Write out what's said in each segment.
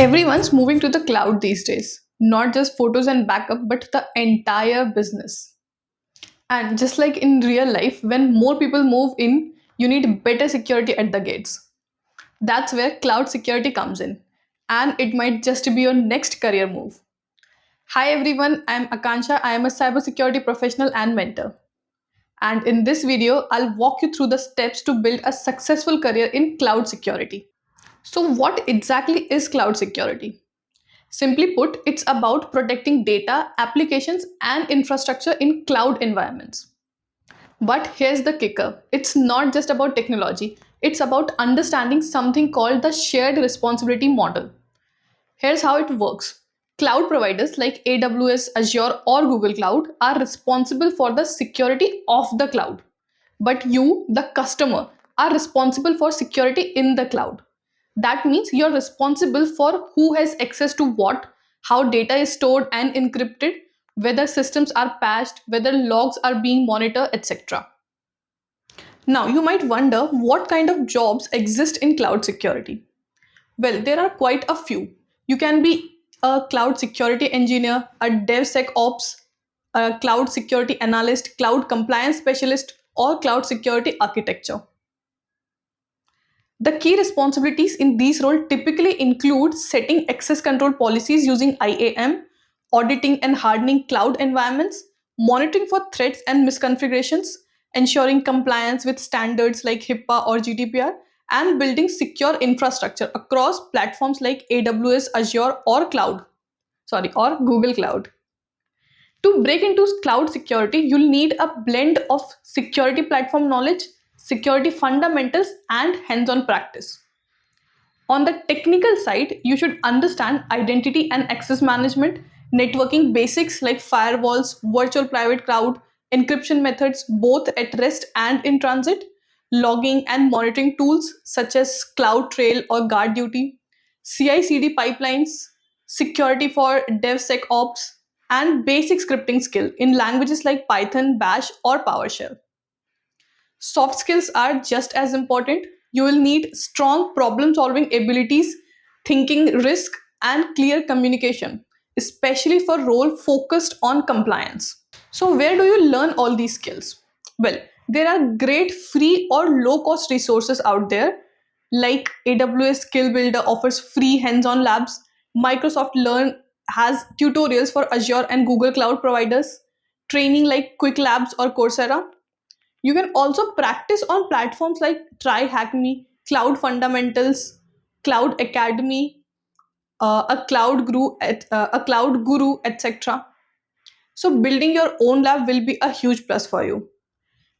Everyone's moving to the cloud these days, not just photos and backup, but the entire business. And just like in real life, when more people move in, you need better security at the gates. That's where cloud security comes in, and it might just be your next career move. Hi everyone, I'm Akansha. I am a cybersecurity professional and mentor. And in this video, I'll walk you through the steps to build a successful career in cloud security. So, what exactly is cloud security? Simply put, it's about protecting data, applications, and infrastructure in cloud environments. But here's the kicker, it's not just about technology, it's about understanding something called the shared responsibility model. Here's how it works. Cloud providers like AWS, Azure, or Google Cloud are responsible for the security of the cloud. But you, the customer, are responsible for security in the cloud. That means you're responsible for who has access to what, how data is stored and encrypted, whether systems are patched, whether logs are being monitored, etc. Now, you might wonder what kind of jobs exist in cloud security. Well, there are quite a few. You can be a cloud security engineer, a DevSecOps, a cloud security analyst, cloud compliance specialist, or cloud security architecture. The key responsibilities in these roles typically include setting access control policies using IAM, auditing and hardening cloud environments, monitoring for threats and misconfigurations, ensuring compliance with standards like HIPAA or GDPR, and building secure infrastructure across platforms like AWS, Azure, or Google Cloud. To break into cloud security, you'll need a blend of security platform knowledge, security fundamentals, and hands on practice. On the technical side, you should understand identity and access management, networking basics like firewalls, virtual private cloud, encryption methods both at rest and in transit, logging and monitoring tools such as CloudTrail or GuardDuty, CI/CD pipelines, security for DevSecOps, and basic scripting skill in languages like Python, Bash, or PowerShell. Soft skills are just as important. You will need strong problem solving abilities, thinking risk, and clear communication, especially for role focused on compliance. So, where do you learn all these skills? Well, there are great free or low cost resources out there, like AWS Skill Builder offers free hands on labs, Microsoft Learn has tutorials for Azure and Google Cloud providers, training like Quick Labs or Coursera. You can also practice on platforms like Try Hack Me, Cloud Fundamentals, Cloud Academy, a Cloud Guru, etc. So building your own lab will be a huge plus for you.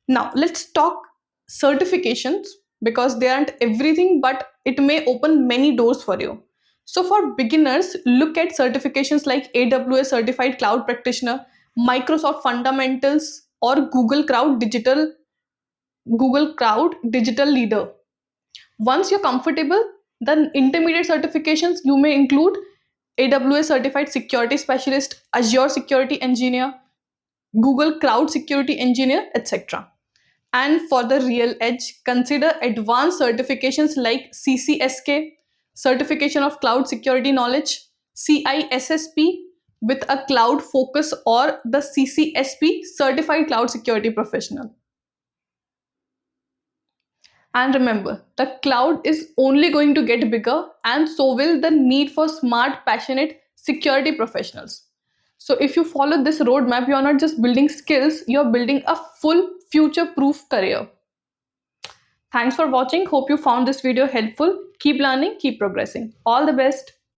Now let's talk certifications because they aren't everything, but it may open many doors for you. So for beginners, look at certifications like AWS Certified Cloud Practitioner, Microsoft Fundamentals, or Google Cloud Digital Leader. Once you're comfortable, then intermediate certifications you may include AWS Certified Security Specialist, Azure Security Engineer, Google Cloud Security Engineer, etc. And for the real edge, consider advanced certifications like CCSK, Certification of Cloud Security Knowledge, CISSP with a cloud focus, or the CCSP, Certified Cloud Security Professional. And remember, the cloud is only going to get bigger, and so will the need for smart, passionate security professionals. So, if you follow this roadmap, you're not just building skills, you're building a full future proof career. Thanks for watching. Hope you found this video helpful. Keep learning, keep progressing. All the best.